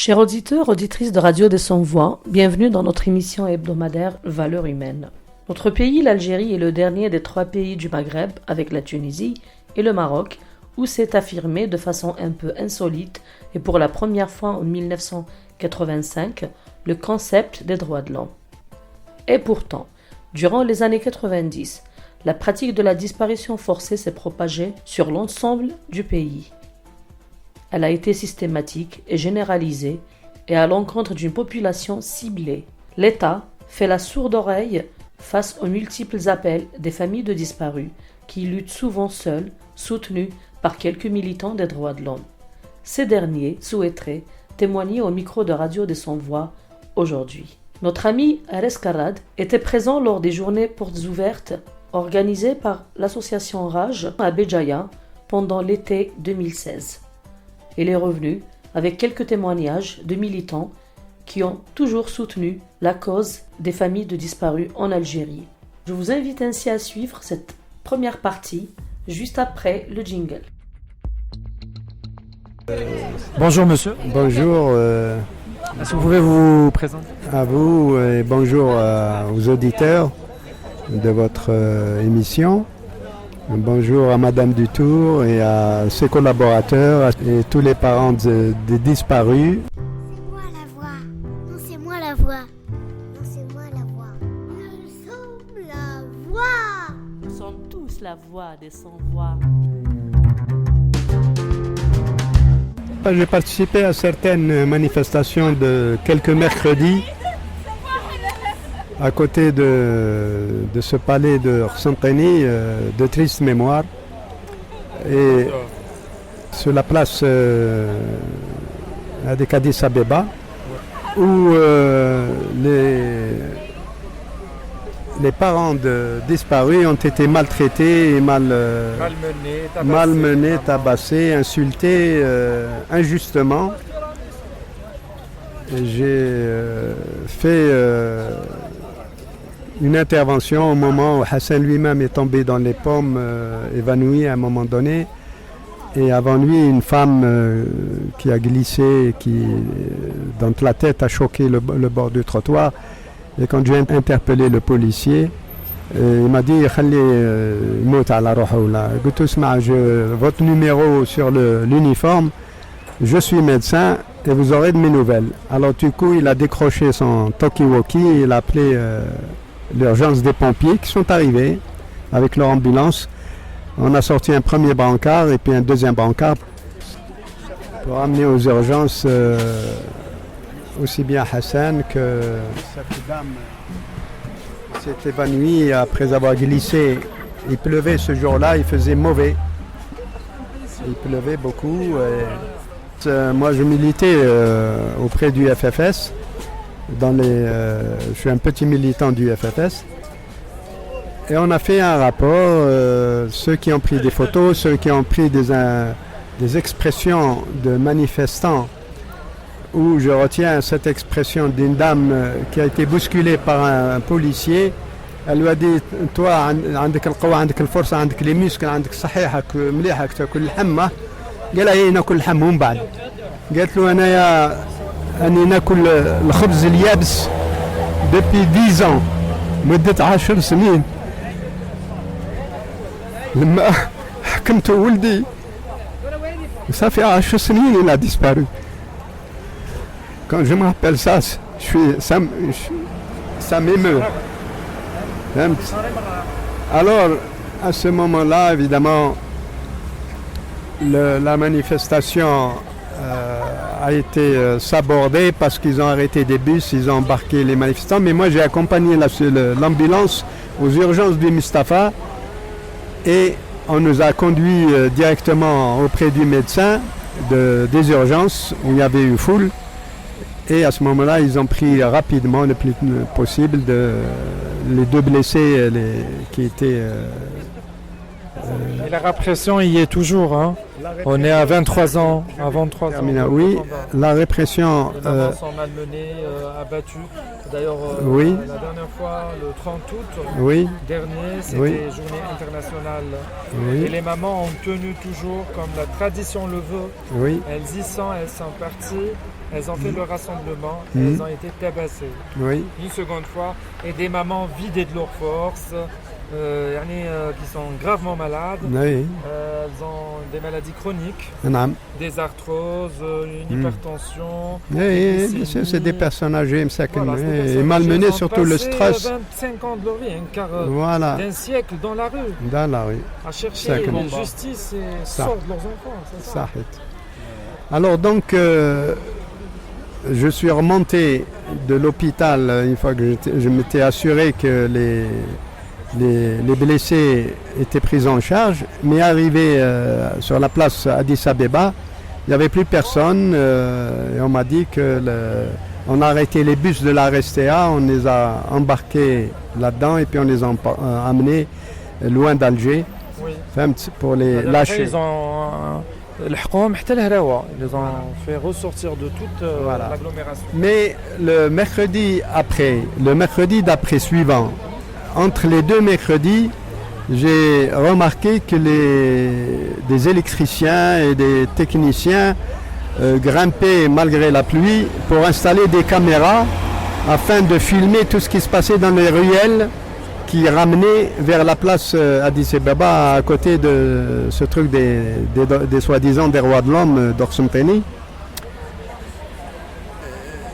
Chers auditeurs, auditrices de Radio des Sans-Voix, bienvenue dans notre émission hebdomadaire Valeurs humaines. Notre pays, l'Algérie, est le dernier des 3 pays du Maghreb, avec la Tunisie et le Maroc, où s'est affirmé de façon un peu insolite et pour la première fois en 1985 le concept des droits de l'homme. Et pourtant, durant les années 90, la pratique de la disparition forcée s'est propagée sur l'ensemble du pays. Elle a été systématique et généralisée et à l'encontre d'une population ciblée. L'État fait la sourde oreille face aux multiples appels des familles de disparus qui luttent souvent seuls, soutenus par quelques militants des droits de l'homme. Ces derniers souhaiteraient témoigner au micro de Radio des Sans-Voix aujourd'hui. Notre ami Ares Karad était présent lors des journées portes ouvertes organisées par l'association Rage à Béjaïa pendant l'été 2016. Il est revenu avec quelques témoignages de militants qui ont toujours soutenu la cause des familles de disparus en Algérie. Je vous invite ainsi à suivre cette première partie juste après le jingle. Bonjour monsieur. Bonjour Est-ce que vous pouvez vous présenter? à vous et bonjour aux auditeurs de votre émission. Bonjour à Madame Dutour et à ses collaborateurs et tous les parents des disparus. C'est moi la voix. Non, c'est moi la voix. Non, c'est moi la voix. Nous sommes la voix. Nous sommes tous la voix des sans-voix. J'ai participé à certaines manifestations de quelques mercredis à côté de ce palais de Rsanteni, de triste mémoire, et sur la place de Addis Abeba, où les parents de disparus ont été maltraités et malmenés, tabassés, insultés injustement. Et j'ai fait une intervention au moment où Hassan lui-même est tombé dans les pommes, évanoui à un moment donné. Et avant lui, une femme qui a glissé, dont la tête a choqué le bord du trottoir. Et quand j'ai interpellé le policier, il m'a dit votre numéro sur l'uniforme, je suis médecin et vous aurez de mes nouvelles. Alors du coup, il a décroché son talkie-walkie et il a appelé l'urgence des pompiers qui sont arrivés avec leur ambulance. On a sorti un premier brancard et puis un deuxième brancard pour amener aux urgences aussi bien Hassan que cette dame s'est évanouie après avoir glissé. Il pleuvait ce jour-là, il faisait mauvais. Il pleuvait beaucoup. Moi, je militais auprès du FFS. Je suis un petit militant du FFS. Et on a fait un rapport, ceux qui ont pris des photos, ceux qui ont pris des expressions de manifestants, où je retiens cette expression d'une dame qui a été bousculée par un policier. Elle lui a dit toi عندك القوة عندك الفرصة عندك لي مسكل عندك صحيحك مليحك تاكل اللحمة. قال لها ناكل اللحمة ومن بعد قالت له أني ناكل الخبز اليابس depuis 10 ans مدة 10 سنين. لما حكمت ولدي صافي 10 سنين il a disparu. Quand je me rappelle ça, ça m'émeut. Alors, à ce moment-là, évidemment, la manifestation a été sabordée parce qu'ils ont arrêté des bus, ils ont embarqué les manifestants. Mais moi, j'ai accompagné l'ambulance aux urgences du Mustapha et on nous a conduits directement auprès du médecin des urgences où il y avait eu foule. Et à ce moment-là, ils ont pris rapidement, le plus possible, les 2 blessés qui étaient... Et la répression y est toujours, hein. On est à 23 ans, à 23 ans. Oui, la répression... sont malmenés, abattus. D'ailleurs, oui. La dernière fois, le 30 août oui. dernier, c'était Oui. journée internationale. Oui. Et les mamans ont tenu toujours, comme la tradition le veut. Oui. Elles y sont, elles sont parties elles ont fait le rassemblement, Mhm. elles ont été tabassées. Oui. Une seconde fois, et des mamans vidées de leur force, qui sont gravement malades. Oui. Elles ont des maladies chroniques, نعم. des arthroses, une Mhm. hypertension. Oui, des c'est des personnes âgées, مساكن, Voilà, c'est des et personnes malmenées, âgées. Elles ont surtout le passé, stress. 25 ans de leur vie, un quart Voilà, d'un siècle dans la rue, dans la rue. à chercher Ça, la justice et Ça. sortent leurs enfants. C'est ça. صحيت. Alors donc, je suis remonté de l'hôpital une fois que je m'étais assuré que les blessés étaient pris en charge, mais arrivé sur la place Addis Abeba, il n'y avait plus personne et on m'a dit que on a arrêté les bus de la RSTA, on les a embarqués là-dedans et puis on les a amenés loin d'Alger Oui. pour les Après, lâcher. ils ont الحكومة حتى الهراوة. Ils les ont fait ressortir de toute Voilà. l'agglomération. Mais le mercredi d'après suivant, entre les deux mercredis, j'ai remarqué que des électriciens et des techniciens grimpaient malgré la pluie pour installer des caméras afin de filmer tout ce qui se passait dans les ruelles qui ramenaient vers la place Addis Abeba à côté de ce truc des soi-disant des rois de l'homme d'Orsum Teni.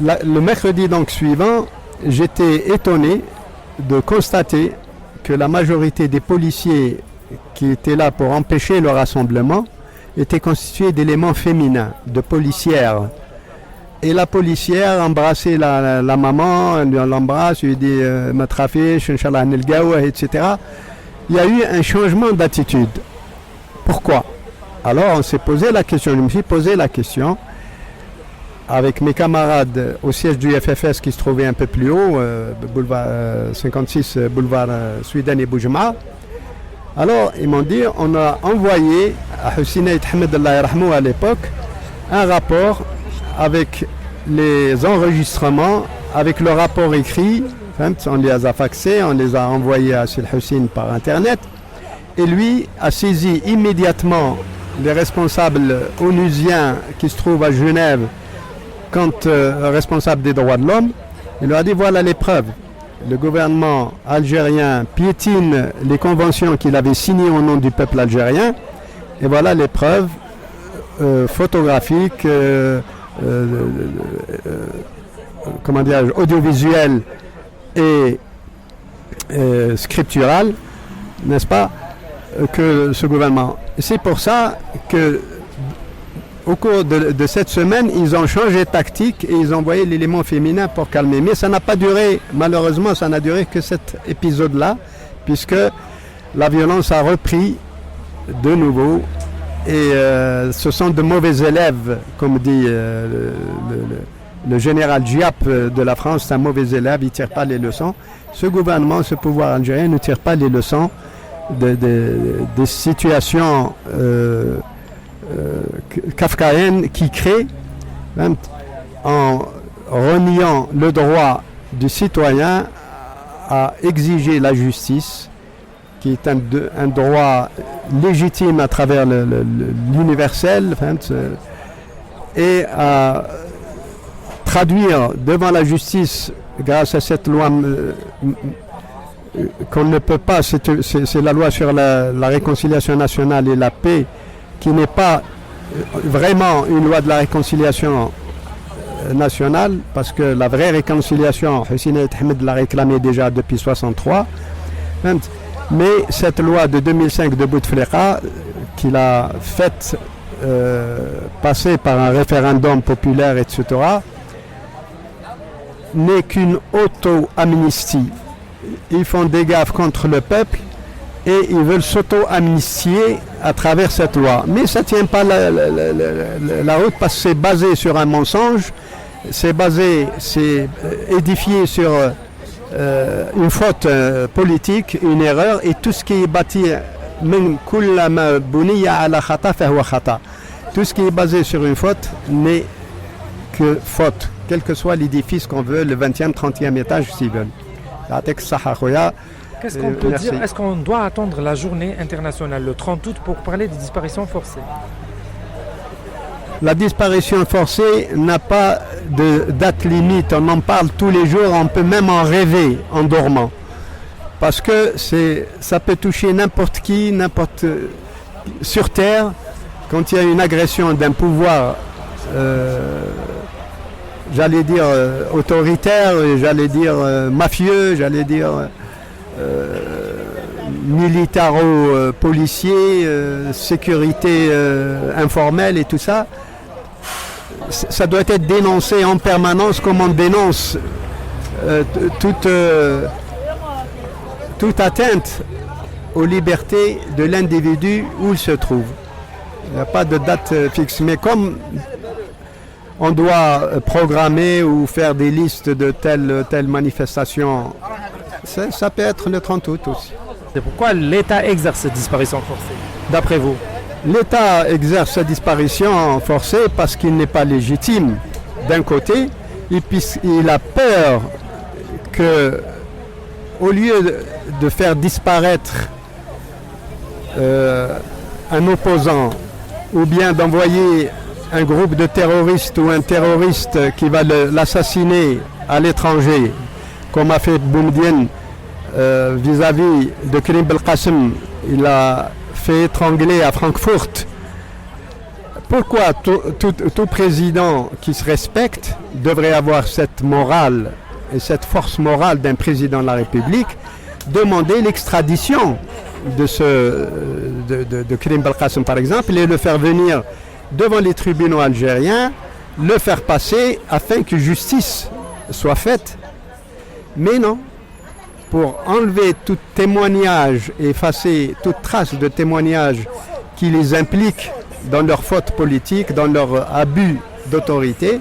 Le mercredi donc suivant, j'étais étonné de constater que la majorité des policiers qui étaient là pour empêcher le rassemblement étaient constitués d'éléments féminins, de policières. Et la policière embrassait la maman, elle l'embrasse, lui dit Matrafish, Inch'Allah Nilgawa, etc. Il y a eu un changement d'attitude. Pourquoi? Alors on s'est posé la question, je me suis posé la question avec mes camarades au siège du FFS qui se trouvait un peu plus haut, boulevard 56, boulevard Sweden et Boujma. Alors ils m'ont dit, on a envoyé à Hussein Ahmed Allah Yarhamou à l'époque un rapport avec les enregistrements, avec le rapport écrit, on les a faxés, on les a envoyés à Sil Hussein par internet, et lui a saisi immédiatement les responsables onusiens qui se trouvent à Genève, quand responsable des droits de l'homme, il leur a dit voilà les preuves. Le gouvernement algérien piétine les conventions qu'il avait signées au nom du peuple algérien, et voilà les preuves photographiques, comment dire, audiovisuelles et scripturales, n'est-ce pas, que ce gouvernement. C'est pour ça que au cours de cette semaine, ils ont changé de tactique et ils ont envoyé l'élément féminin pour calmer. Mais ça n'a pas duré, malheureusement, ça n'a duré que cet épisode-là, puisque la violence a repris de nouveau. Et ce sont de mauvais élèves, comme dit le général Diap de la France, c'est un mauvais élève, il ne tire pas les leçons. Ce gouvernement, ce pouvoir algérien ne tire pas les leçons des situations kafkaïennes qui créent, hein, en reniant le droit du citoyen à exiger la justice, qui est un droit légitime à travers l'universel, hein, et à traduire devant la justice grâce à cette loi qu'on ne peut pas, c'est la loi sur la réconciliation nationale et la paix, qui n'est pas vraiment une loi de la réconciliation nationale, parce que la vraie réconciliation, Hussein Ahmed l'a réclamée déjà depuis 1963, mais cette loi de 2005 de Bouteflika, qu'il a faite passer par un référendum populaire, etc., n'est qu'une auto-amnistie. Ils font des gaffes contre le peuple et ils veulent s'auto-amnistier à travers cette loi. Mais ça ne tient pas la route, parce que c'est basé sur un mensonge, c'est édifié sur une faute politique, une erreur, et tout ce qui est bâti, tout ce qui est basé sur une faute n'est que faute, quel que soit l'édifice qu'on veut, le 20e, 30e étage s'ils veulent. Qu'est-ce qu'on peut dire? Est-ce qu'on doit attendre la journée internationale, le 30 août, pour parler des disparitions forcées? La disparition forcée n'a pas de date limite. On en parle tous les jours, on peut même en rêver en dormant. Parce que ça peut toucher n'importe qui, sur Terre, quand il y a une agression d'un pouvoir, j'allais dire autoritaire, j'allais dire mafieux, j'allais dire militaro-policier, sécurité informelle et tout ça. Ça doit être dénoncé en permanence comme on dénonce toute atteinte aux libertés de l'individu où il se trouve. Il n'y a pas de date fixe, mais comme on doit programmer ou faire des listes de telle manifestation, ça peut être le 30 août aussi. C'est pourquoi l'État exerce cette disparition forcée, d'après vous? L'État exerce sa disparition forcée parce qu'il n'est pas légitime d'un côté, et puis il a peur que, au lieu de faire disparaître un opposant, ou bien d'envoyer un groupe de terroristes ou un terroriste qui va l'assassiner à l'étranger, comme a fait Boumediene vis-à-vis de Karim Belkacem, il a fait étrangler à Francfort. Pourquoi tout président qui se respecte devrait avoir cette morale et cette force morale d'un président de la République, demander l'extradition de Karim Belkacem par exemple, et le faire venir devant les tribunaux algériens, le faire passer afin que justice soit faite. Mais non, pour enlever tout témoignage, effacer toute trace de témoignage qui les implique dans leur faute politique, dans leur abus d'autorité,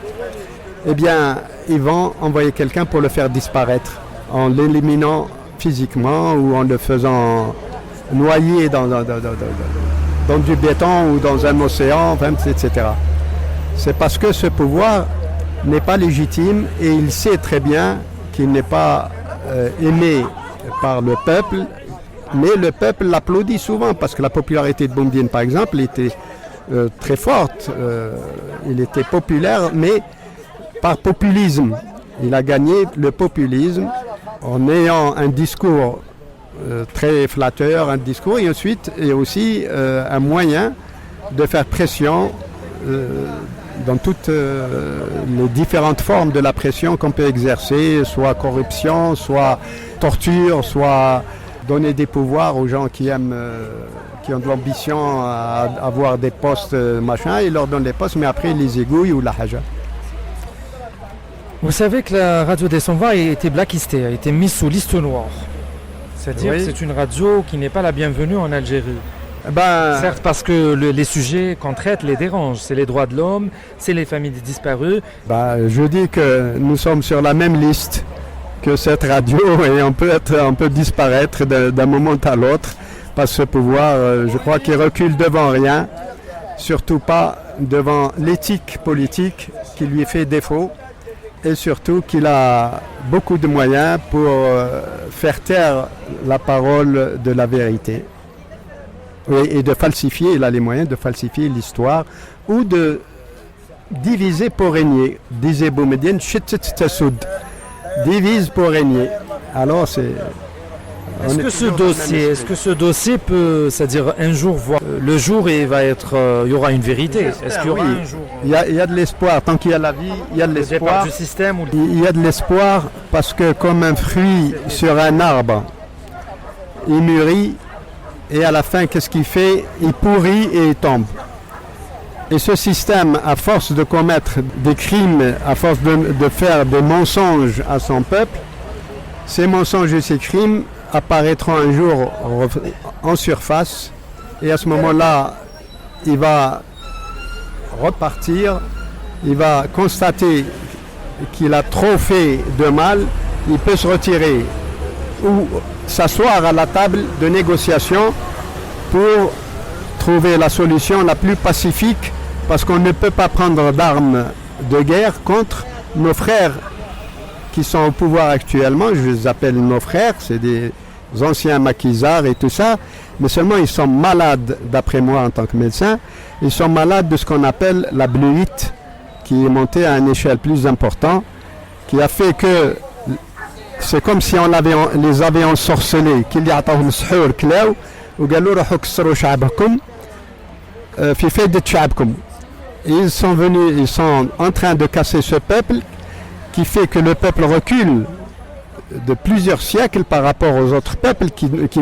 eh bien, ils vont envoyer quelqu'un pour le faire disparaître, en l'éliminant physiquement ou en le faisant noyer dans du béton ou dans un océan, etc. C'est parce que ce pouvoir n'est pas légitime et il sait très bien qu'il n'est pas aimé par le peuple, mais le peuple l'applaudit souvent parce que la popularité de Boumediene, par exemple, était très forte. Il était populaire, mais par populisme. Il a gagné le populisme en ayant un discours très flatteur, un discours et ensuite et aussi un moyen de faire pression dans toutes les différentes formes de la pression qu'on peut exercer, soit corruption, soit torture, soit donner des pouvoirs aux gens qui aiment, qui ont de l'ambition à avoir des postes, machin, ils leur donnent des postes, mais après ils les égouillent ou la haja. Vous savez que la radio des Sans-Voix a été blacklistée, a été mise sous liste noire. C'est-à-dire que c'est une radio qui n'est pas la bienvenue en Algérie. Certes, parce que les sujets qu'on traite les dérangent. C'est les droits de l'homme, c'est les familles des disparus. Je dis que nous sommes sur la même liste que cette radio et on peut disparaître d'un moment à l'autre par ce pouvoir. Je crois qu'il recule devant rien, surtout pas devant l'éthique politique qui lui fait défaut. Et surtout qu'il a beaucoup de moyens pour faire taire la parole de la vérité. Et de falsifier, il a les moyens de falsifier l'histoire ou de diviser pour régner. Disait Boumediene, divise pour régner. Alors c'est... Est-ce que ce dossier peut, c'est-à-dire un jour voir le jour et il y aura une vérité? Est-ce qu'il y aura un jour? Il y a de l'espoir. Tant qu'il y a la vie, il y a de l'espoir. Du système Il y a de l'espoir parce que comme un fruit sur un arbre, il mûrit et à la fin, qu'est-ce qu'il fait? Il pourrit et il tombe. Et ce système, à force de commettre des crimes, à force de faire des mensonges à son peuple, ces mensonges et ces crimes apparaîtront un jour en surface et à ce moment-là, il va repartir, il va constater qu'il a trop fait de mal, il peut se retirer ou s'asseoir à la table de négociation pour trouver la solution la plus pacifique parce qu'on ne peut pas prendre d'armes de guerre contre nos frères qui sont au pouvoir actuellement. Je les appelle nos frères, c'est des anciens maquisards et tout ça, mais seulement ils sont malades, d'après moi en tant que médecin, ils sont malades de ce qu'on appelle la bleuite, qui est montée à une échelle plus importante, qui a fait que c'est comme si on les avait ensorcelés, qu'ils y عطاوهم سحور كلاو وقالوا روحوا كسروا شعبكم في فايدة شعبكم. Ils sont en train de casser ce peuple qui fait que le peuple recule de plusieurs siècles par rapport aux autres peuples qui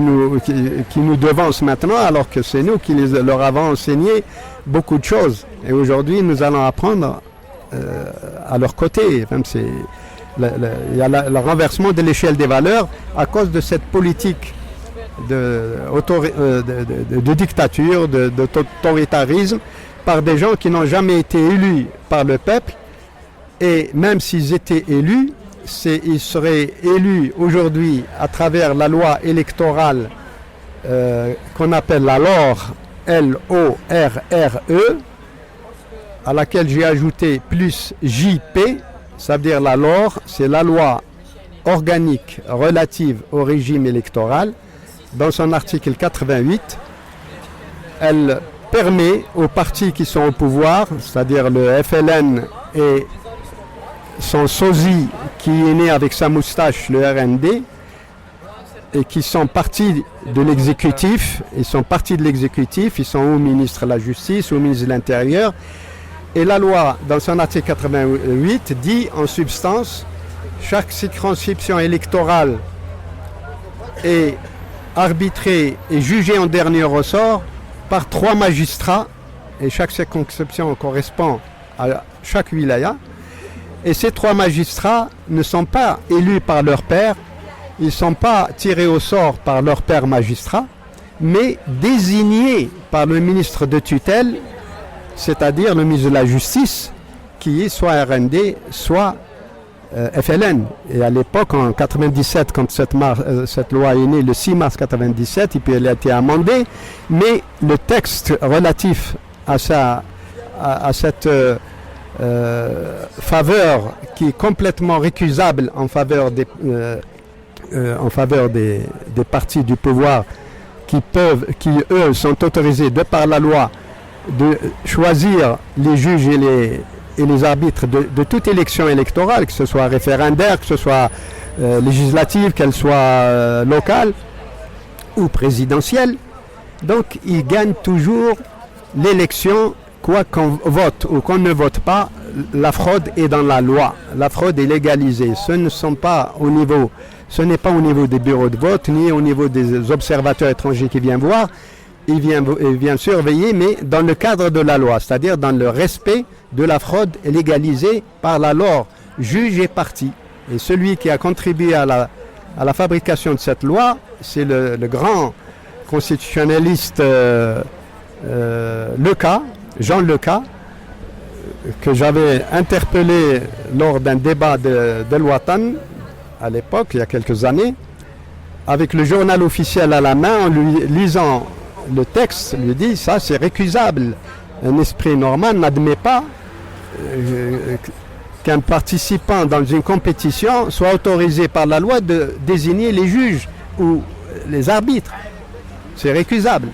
nous devancent maintenant, alors que c'est nous qui leur avons enseigné beaucoup de choses. Et aujourd'hui, nous allons apprendre à leur côté. Même il y a le renversement de l'échelle des valeurs à cause de cette politique de dictature, d'autoritarisme, par des gens qui n'ont jamais été élus par le peuple. Et même s'ils étaient élus, ils seraient élus aujourd'hui à travers la loi électorale qu'on appelle la LORE, L-O-R-R-E, à laquelle j'ai ajouté plus JP, ça veut dire la LORE, c'est la loi organique relative au régime électoral. Dans son article 88, elle permet aux partis qui sont au pouvoir, c'est-à-dire le FLN et son sosie qui est né avec sa moustache, le RND, et qui sont partis de l'exécutif, ils sont au ministre de la Justice, au ministre de l'Intérieur. Et la loi, dans son article 88, dit en substance, chaque circonscription électorale est arbitrée et jugée en dernier ressort par 3 magistrats, et chaque circonscription correspond à chaque wilaya. Et ces 3 magistrats ne sont pas élus par leur père, ils ne sont pas tirés au sort par leur père magistrat, mais désignés par le ministre de tutelle, c'est-à-dire le ministre de la Justice, qui est soit RND, soit FLN. Et à l'époque, en 97, quand cette loi est née, le 6 mars 97, et puis elle a été amendée, mais le texte relatif à cette faveur qui est complètement récusable en faveur des partis du pouvoir qui eux sont autorisés de par la loi de choisir les juges et les arbitres de toute élection électorale, que ce soit référendaire, que ce soit législative, qu'elle soit locale ou présidentielle. Donc ils gagnent toujours l'élection, quoi qu'on vote ou qu'on ne vote pas. La fraude est dans la loi, la fraude est légalisée. Ce n'est pas au niveau des bureaux de vote, ni au niveau des observateurs étrangers qui viennent voir. Il vient surveiller, mais dans le cadre de la loi, c'est-à-dire dans le respect de la fraude légalisée par la loi, juge et partie. Et celui qui a contribué à la fabrication de cette loi, c'est le grand constitutionnaliste Jean Leca, que j'avais interpellé lors d'un débat de l'Ouatan, à l'époque, il y a quelques années, avec le journal officiel à la main, en lui lisant le texte, lui dit ça c'est récusable. Un esprit normal n'admet pas qu'un participant dans une compétition soit autorisé par la loi de désigner les juges ou les arbitres. C'est récusable.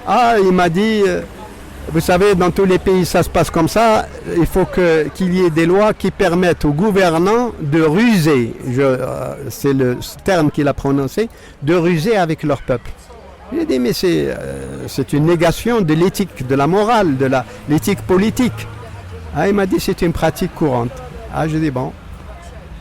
Ah, il m'a dit, vous savez, dans tous les pays ça se passe comme ça, il faut qu'il y ait des lois qui permettent aux gouvernants de ruser, c'est le terme qu'il a prononcé, de ruser avec leur peuple. J'ai dit, mais c'est une négation de l'éthique, de la morale, de l'éthique politique. Ah, il m'a dit, c'est une pratique courante. Ah, j'ai dit, bon,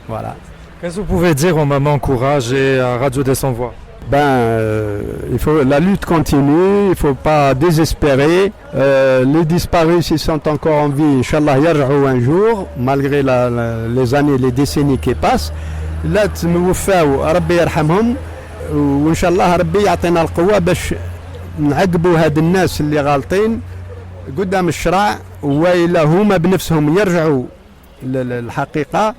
voilà. Qu'est-ce que vous pouvez dire aux mamans Courage et à Radio des Sans Voix? La lutte continue, il ne faut pas désespérer. Les disparus, s'ils sont encore en vie, Inch'Allah, yarja'ou un jour, malgré les années, les décennies qui passent. Là, t'moufaou, Rabbi yarhamhum. وإن شاء الله ربي يعطينا القوة باش نعقبوا هاد الناس اللي غالطين قدام الشرع، وإلا هما بنفسهم يرجعوا للحقيقة،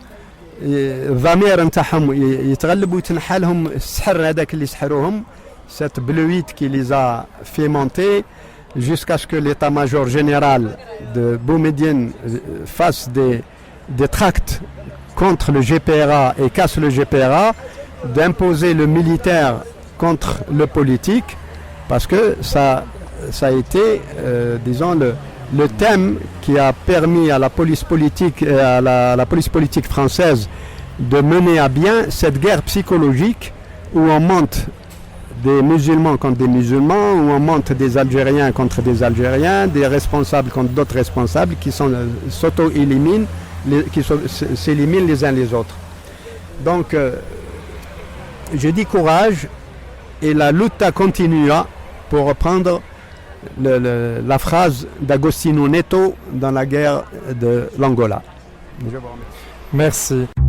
الضمير نتاعهم يتغلب ويتنحى لهم السحر هذاك اللي سحروهم، cette bleuite qui les a fait monter jusqu'à ce que l'état-major général de Boumediene fasse des tracts contre le GPRA et casse le GPRA, d'imposer le militaire contre le politique, parce que ça a été, disons, le thème qui a permis à la police politique et à la police politique française de mener à bien cette guerre psychologique où on monte des musulmans contre des musulmans, où on monte des Algériens contre des Algériens, des responsables contre d'autres responsables qui s'auto-éliminent, qui s'éliminent les uns les autres. Donc, je dis courage et la lutte continua, pour reprendre la phrase d'Agostino Neto dans la guerre de l'Angola. Je vous remercie. Merci.